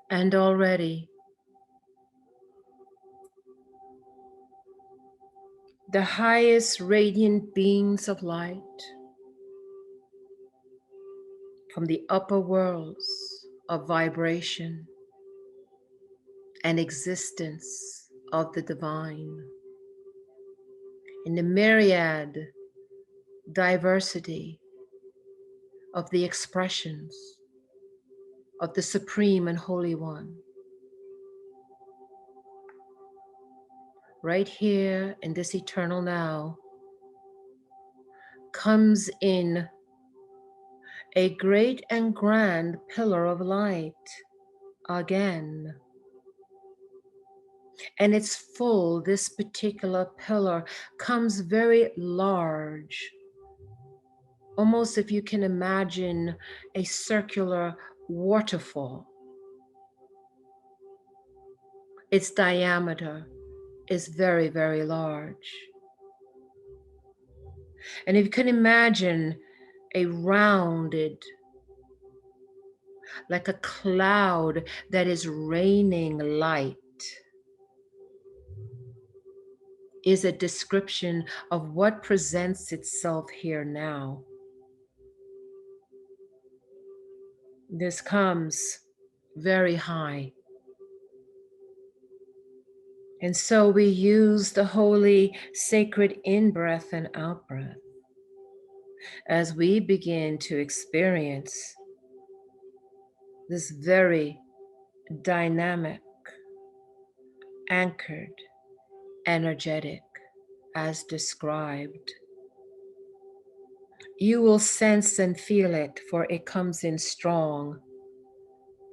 And already, the highest radiant beings of light from the upper worlds of vibration and existence of the divine, in the myriad diversity of the expressions of the Supreme and Holy One, right here in this eternal now, comes in a great and grand pillar of light again. And it's full, this particular pillar comes very large, almost if you can imagine a circular waterfall. Its diameter is very, very large. And if you can imagine a rounded, like a cloud that is raining light, is a description of what presents itself here now. This comes very high. And so we use the holy, sacred in-breath and out-breath as we begin to experience this very dynamic, anchored, energetic, as described. You will sense and feel it, for it comes in strong.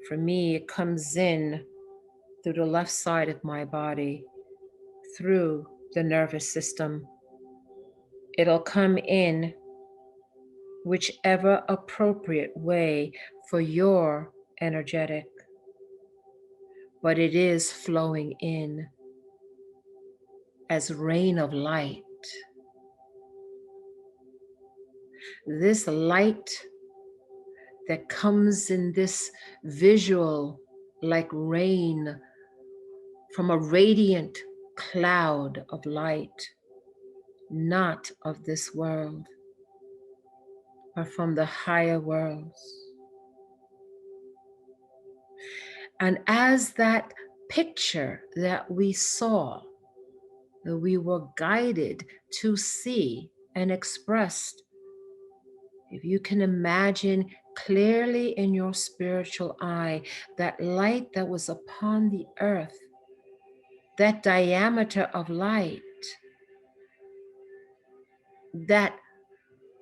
For me, it comes in through the left side of my body, through the nervous system. It'll come in whichever appropriate way for your energetic, but it is flowing in as rain of light. This light that comes in this visual like rain from a radiant cloud of light, not of this world, but from the higher worlds. And as that picture that we saw, that we were guided to see and expressed, if you can imagine clearly in your spiritual eye, that light that was upon the earth, that diameter of light, that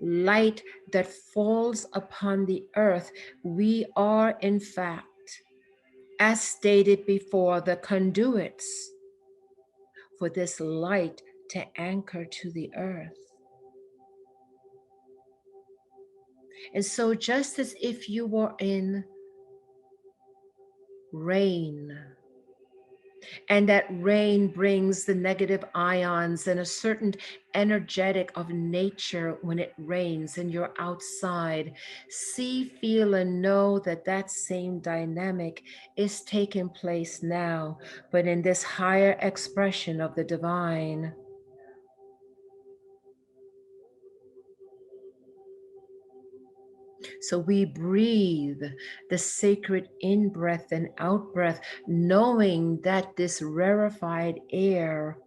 light that falls upon the earth, we are in fact, as stated before, the conduits for this light to anchor to the earth. And so just as if you were in rain, and that rain brings the negative ions and a certain energetic of nature when it rains and you're outside, see, feel, and know that that same dynamic is taking place now, but in this higher expression of the divine. So we breathe the sacred in-breath and out-breath, knowing that this rarefied air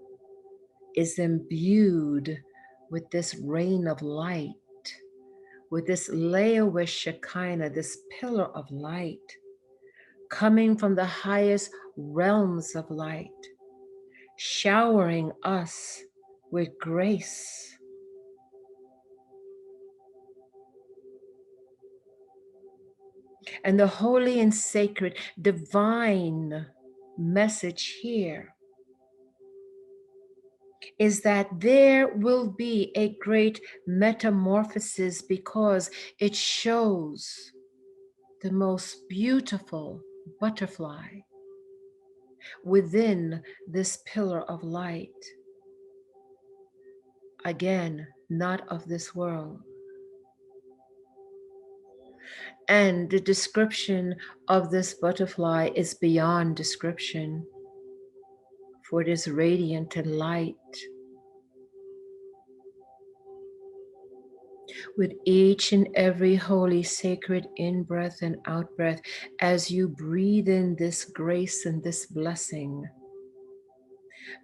is imbued with this rain of light, with this layer with Shekinah, this pillar of light, coming from the highest realms of light, showering us with grace. And the holy and sacred divine message here is that there will be a great metamorphosis, because it shows the most beautiful butterfly within this pillar of light. again, not of this world. And the description of this butterfly is beyond description, for it is radiant and light. With each and every holy, sacred in breath and out breath, as you breathe in this grace and this blessing,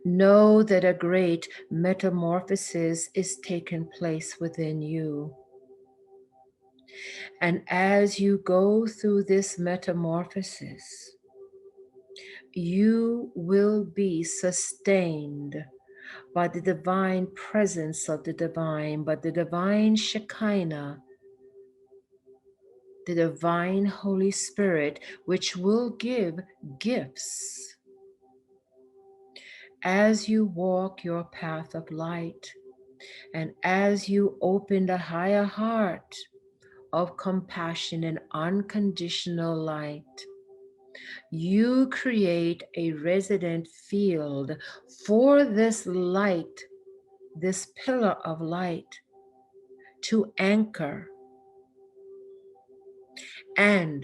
know that a great metamorphosis is taking place within you. And as you go through this metamorphosis, you will be sustained by the divine presence of the divine, by the divine Shekinah, the divine Holy Spirit, which will give gifts as you walk your path of light and as you open the higher heart of compassion and unconditional light. You create a resident field for this light, this pillar of light, to anchor and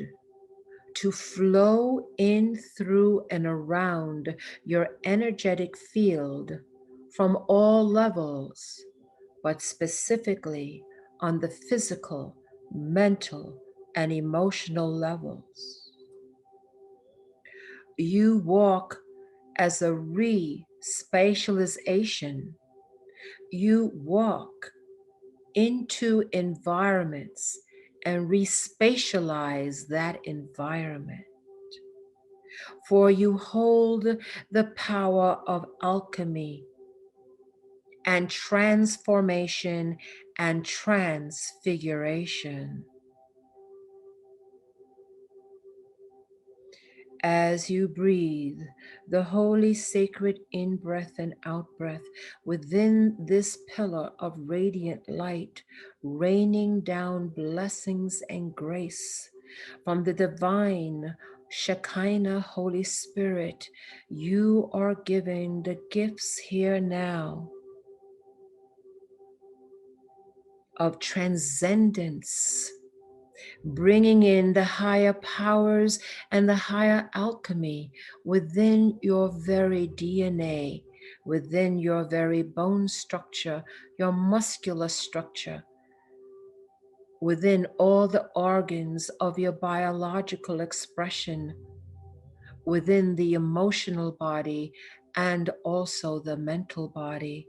to flow in, through, and around your energetic field from all levels, but specifically on the physical, mental, and emotional levels. You walk as a re-spatialization. You walk into environments and respatialize that environment. For you hold the power of alchemy and transformation and transfiguration. As you breathe the holy sacred in-breath and out-breath within this pillar of radiant light, raining down blessings and grace from the divine Shekinah Holy Spirit, you are given the gifts here now of transcendence, bringing in the higher powers and the higher alchemy within your very DNA, within your very bone structure, your muscular structure, within all the organs of your biological expression, within the emotional body and also the mental body.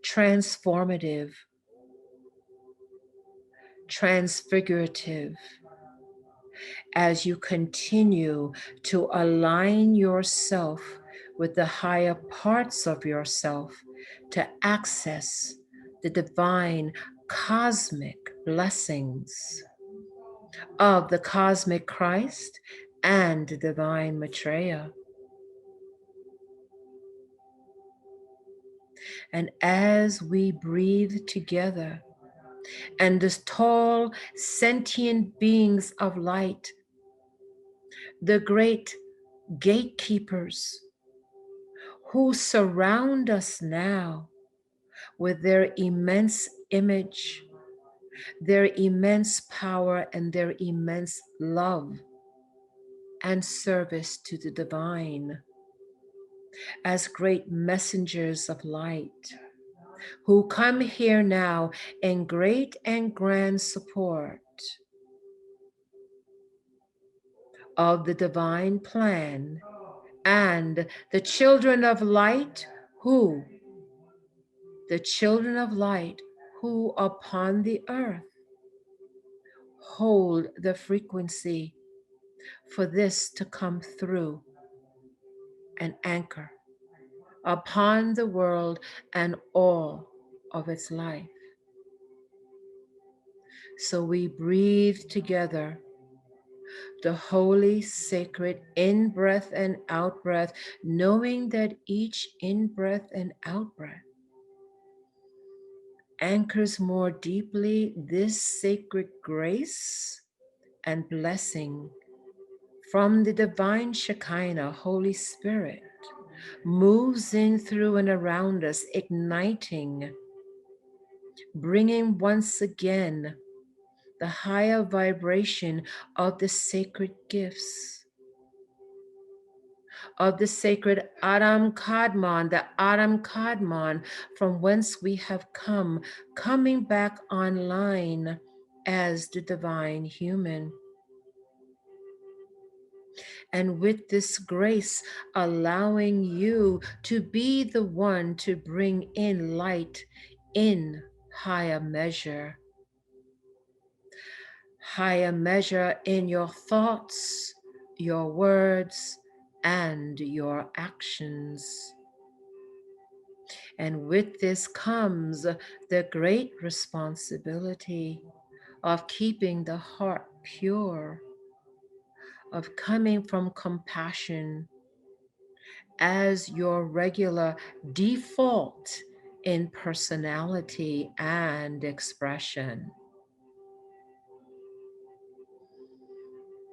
Transformative, transfigurative, as you continue to align yourself with the higher parts of yourself to access the divine cosmic blessings of the cosmic Christ and the divine Maitreya. And as we breathe together, and the tall sentient beings of light, the great gatekeepers who surround us now with their immense image, their immense power, and their immense love and service to the divine, as great messengers of light, who come here now in great and grand support of the divine plan and the children of light who upon the earth hold the frequency for this to come through and anchor upon the world and all of its life. So we breathe together the holy, sacred in-breath and out-breath, knowing that each in-breath and out-breath anchors more deeply this sacred grace and blessing from the divine Shekinah, Holy Spirit, moves in through and around us, igniting, bringing once again the higher vibration of the sacred gifts, of the sacred Adam Kadmon, the Adam Kadmon from whence we have come, coming back online as the divine human. And with this grace, allowing you to be the one to bring in light in higher measure in your thoughts, your words, and your actions. And with this comes the great responsibility of keeping the heart pure, of coming from compassion as your regular default in personality and expression.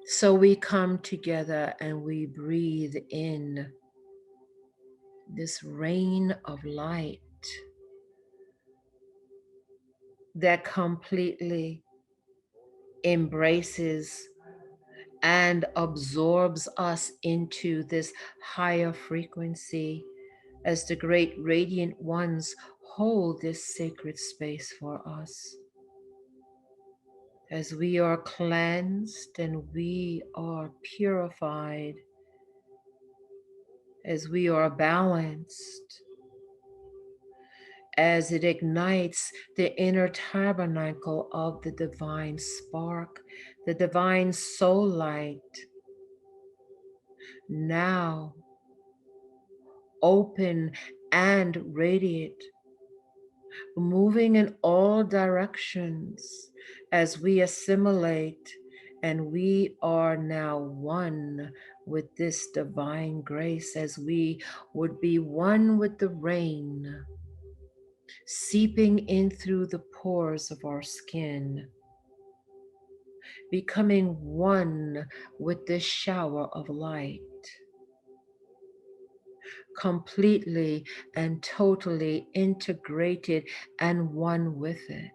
So we come together and we breathe in this rain of light that completely embraces and absorbs us into this higher frequency as the great radiant ones hold this sacred space for us. As we are cleansed and we are purified, as we are balanced, as it ignites the inner tabernacle of the divine spark, the divine soul light, now open and radiant, moving in all directions as we assimilate, and we are now one with this divine grace, as we would be one with the rain seeping in through the pores of our skin, becoming one with this shower of light, completely and totally integrated and one with it.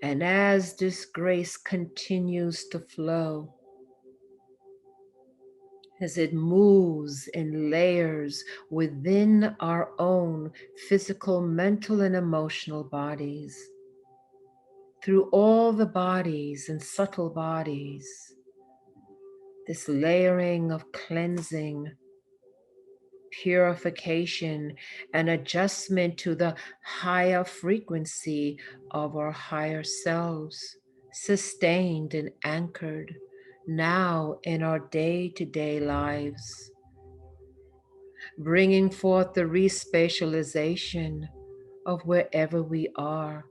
And as this grace continues to flow, as it moves in layers within our own physical, mental, and emotional bodies, through all the bodies and subtle bodies, this layering of cleansing, purification, and adjustment to the higher frequency of our higher selves, sustained and anchored now in our day-to-day lives, bringing forth the respatialization of wherever we are,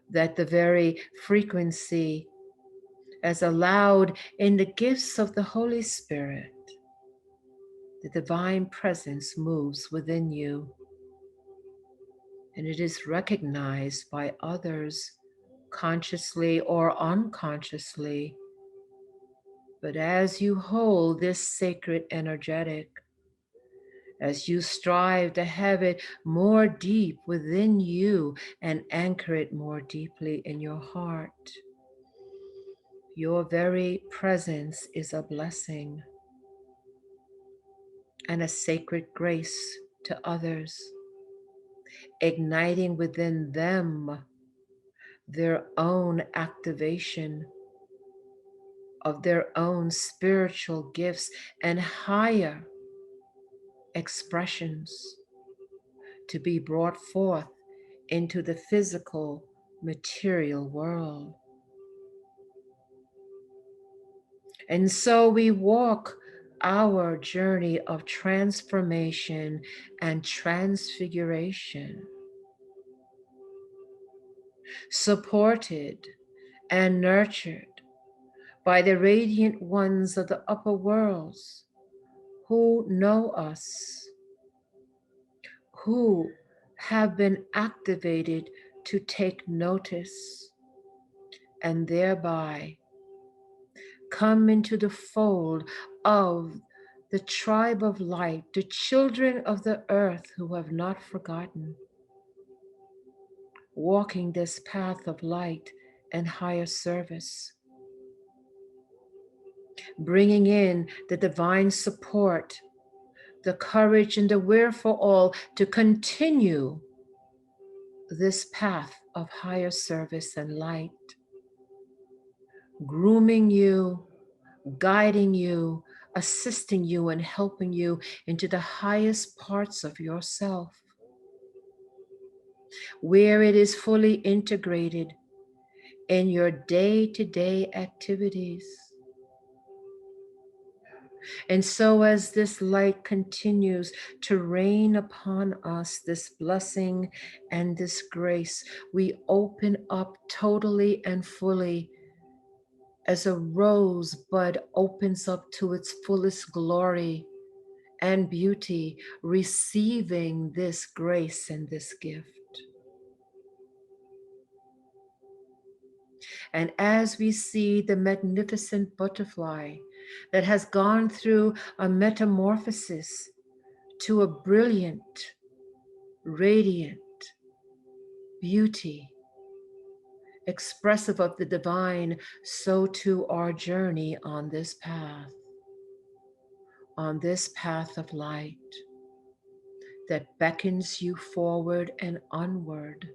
that the very frequency as allowed in the gifts of the Holy Spirit, the divine presence moves within you, and it is recognized by others consciously or unconsciously. But as you hold this sacred energetic, as you strive to have it more deep within you and anchor it more deeply in your heart, your very presence is a blessing and a sacred grace to others, igniting within them their own activation of their own spiritual gifts and higher expressions to be brought forth into the physical material world. And so we walk our journey of transformation and transfiguration, supported and nurtured by the radiant ones of the upper worlds who know us, who have been activated to take notice and thereby come into the fold of the tribe of light, the children of the earth who have not forgotten, walking this path of light and higher service, bringing in the divine support, the courage and the wherewithal to continue this path of higher service and light, grooming you, guiding you, assisting you, and helping you into the highest parts of yourself, where it is fully integrated in your day-to-day activities. And so as this light continues to rain upon us, this blessing and this grace, we open up totally and fully as a rosebud opens up to its fullest glory and beauty, receiving this grace and this gift. And as we see the magnificent butterfly that has gone through a metamorphosis to a brilliant, radiant beauty, expressive of the divine, so too our journey on this path of light that beckons you forward and onward.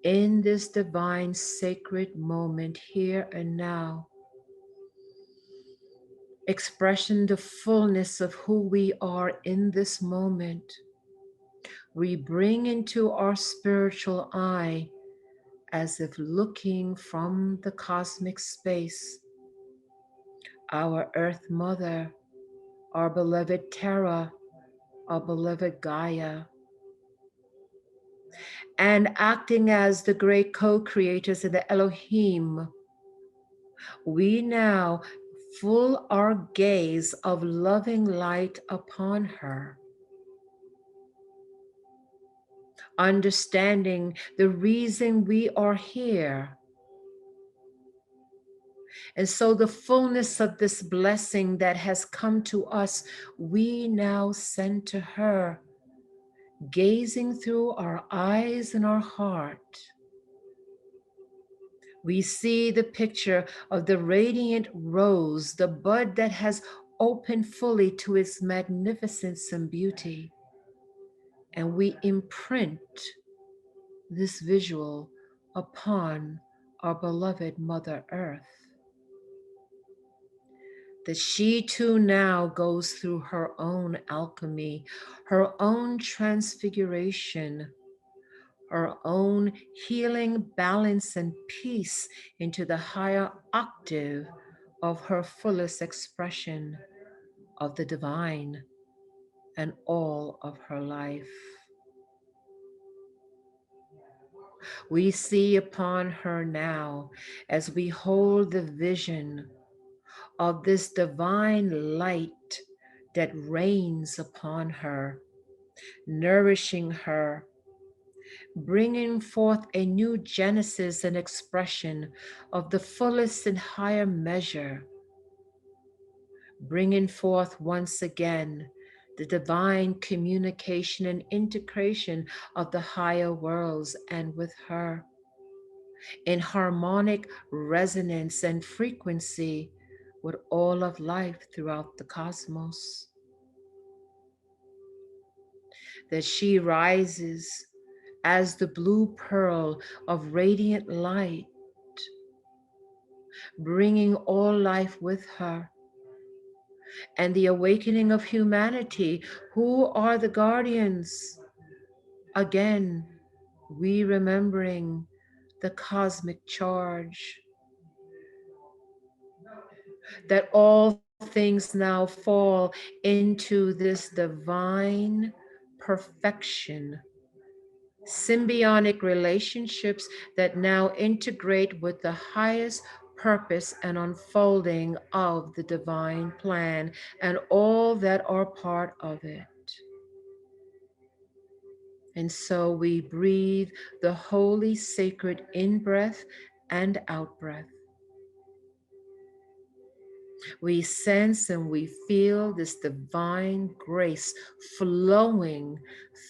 In this divine sacred moment here and now, expression the fullness of who we are in this moment, we bring into our spiritual eye, as if looking from the cosmic space, our Earth Mother, our beloved Terra, our beloved Gaia, and acting as the great co-creators of the Elohim, we now full our gaze of loving light upon her, understanding the reason we are here. And so the fullness of this blessing that has come to us, we now send to her, gazing through our eyes and our heart. We see the picture of the radiant rose, the bud that has opened fully to its magnificence and beauty. And we imprint this visual upon our beloved Mother Earth, that she too now goes through her own alchemy, her own transfiguration, her own healing, balance, and peace into the higher octave of her fullest expression of the divine and all of her life. We see upon her now, as we hold the vision of this divine light that reigns upon her, nourishing her, bringing forth a new genesis and expression of the fullest and higher measure, bringing forth once again the divine communication and integration of the higher worlds, and with her, in harmonic resonance and frequency with all of life throughout the cosmos. That she rises as the blue pearl of radiant light, bringing all life with her, and the awakening of humanity. Who are the guardians? Again, we remembering the cosmic charge, that all things now fall into this divine perfection, symbiotic relationships that now integrate with the highest purpose and unfolding of the divine plan and all that are part of it. And so we breathe the holy, sacred in breath and out breath. We sense and we feel this divine grace flowing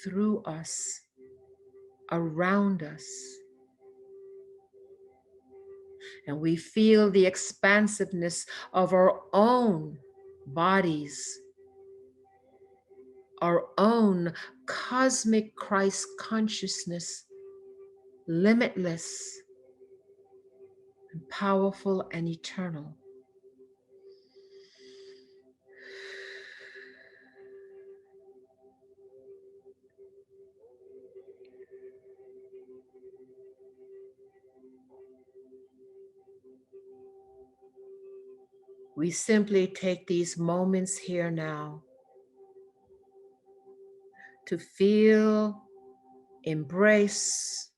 through us, around us. And we feel the expansiveness of our own bodies, our own cosmic Christ consciousness, limitless and powerful and eternal. We simply take these moments here now to feel, embrace,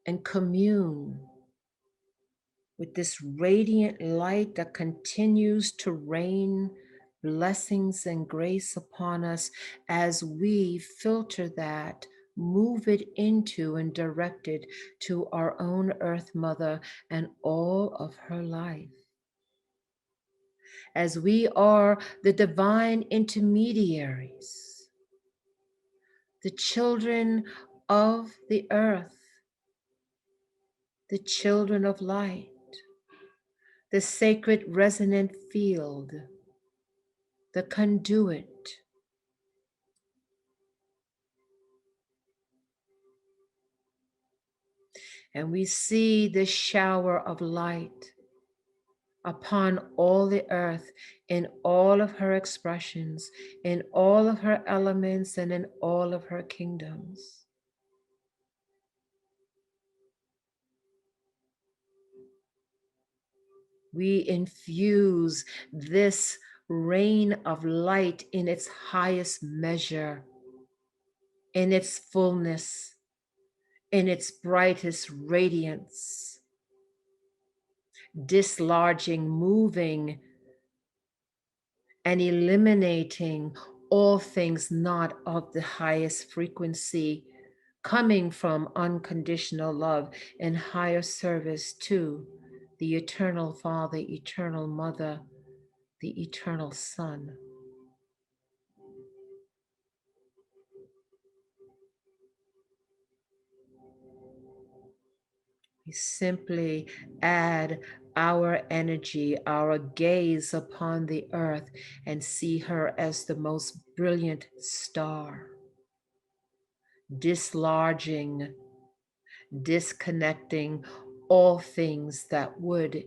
and commune with this radiant light that continues to rain blessings and grace upon us as we filter that, move it into and direct it to our own Earth Mother and all of her life. As we are the divine intermediaries, the children of the earth, the children of light, the sacred resonant field, the conduit. And we see this shower of light upon all the earth in all of her expressions, in all of her elements, and in all of her kingdoms. We infuse this rain of light in its highest measure, in its fullness, in its brightest radiance, dislodging, moving, and eliminating all things not of the highest frequency, coming from unconditional love and higher service to the eternal Father, eternal Mother, the eternal Son. We simply add our energy, our gaze upon the earth, and see her as the most brilliant star, dislodging, disconnecting all things that would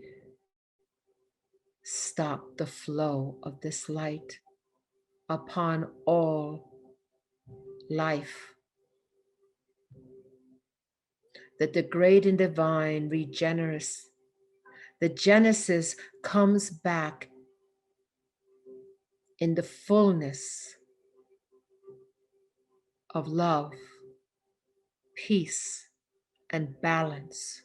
stop the flow of this light upon all life. That the great and divine regenerous, the Genesis comes back in the fullness of love, peace, and balance.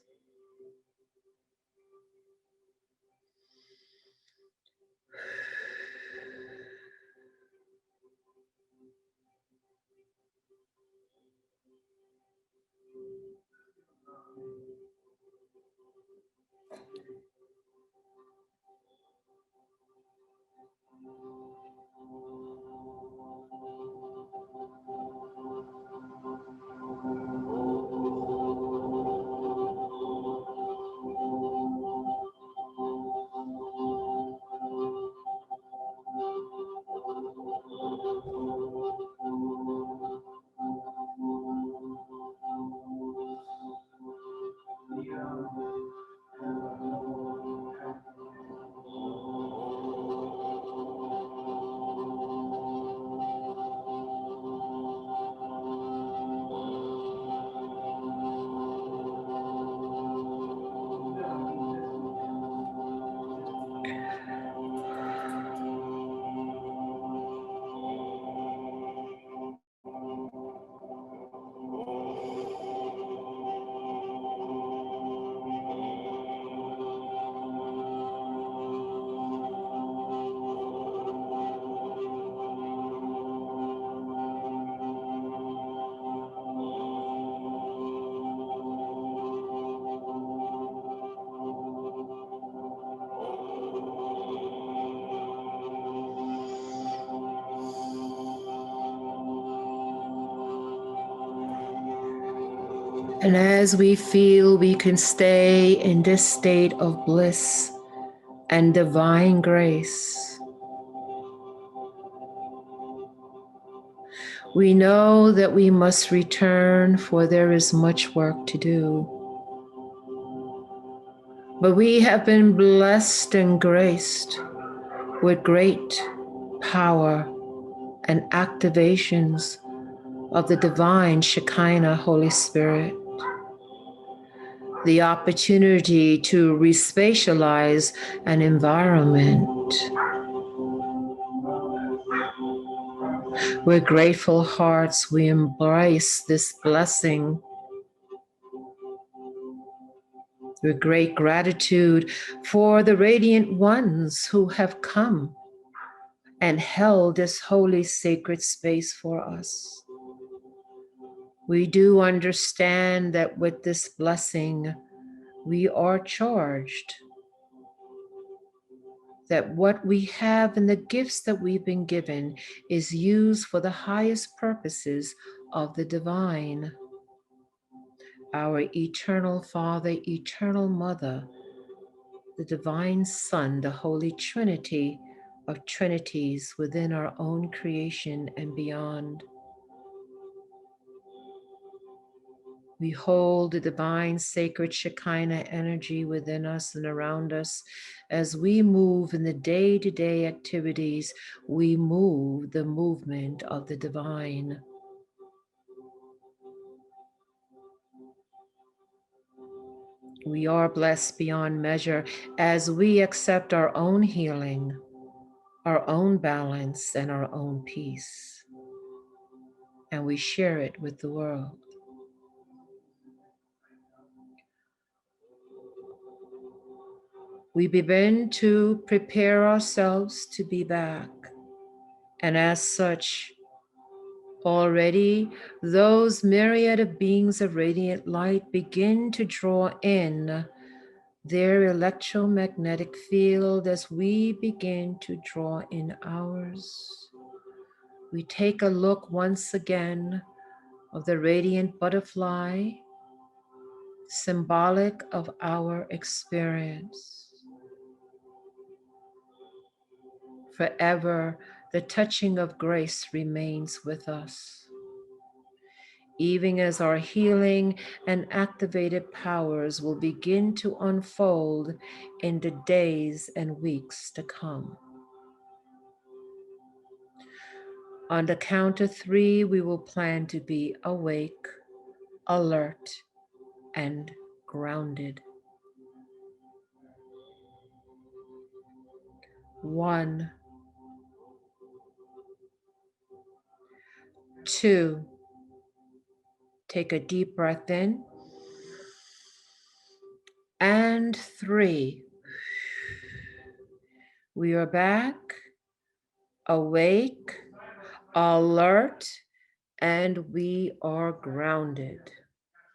And as we feel we can stay in this state of bliss and divine grace, we know that we must return, for there is much work to do. But we have been blessed and graced with great power and activations of the divine Shekinah Holy Spirit. The opportunity to respatialize an environment. With grateful hearts, we embrace this blessing. With great gratitude for the radiant ones who have come and held this holy sacred space for us. We do understand that with this blessing, we are charged that what we have and the gifts that we've been given is used for the highest purposes of the divine. Our eternal Father, eternal Mother, the divine Son, the Holy Trinity of Trinities within our own creation and beyond. We hold the divine sacred Shekinah energy within us and around us. As we move in the day-to-day activities, we move the movement of the divine. We are blessed beyond measure as we accept our own healing, our own balance, and our own peace. And we share it with the world. We begin to prepare ourselves to be back. And as such, already those myriad of beings of radiant light begin to draw in their electromagnetic field as we begin to draw in ours. We take a look once again of the radiant butterfly, symbolic of our experience. Forever, the touching of grace remains with us, even as our healing and activated powers will begin to unfold in the days and weeks to come. On the count of 3, we will plan to be awake, alert, and grounded. 1, 2, take a deep breath in, and 3. We are back, awake, alert, and we are grounded.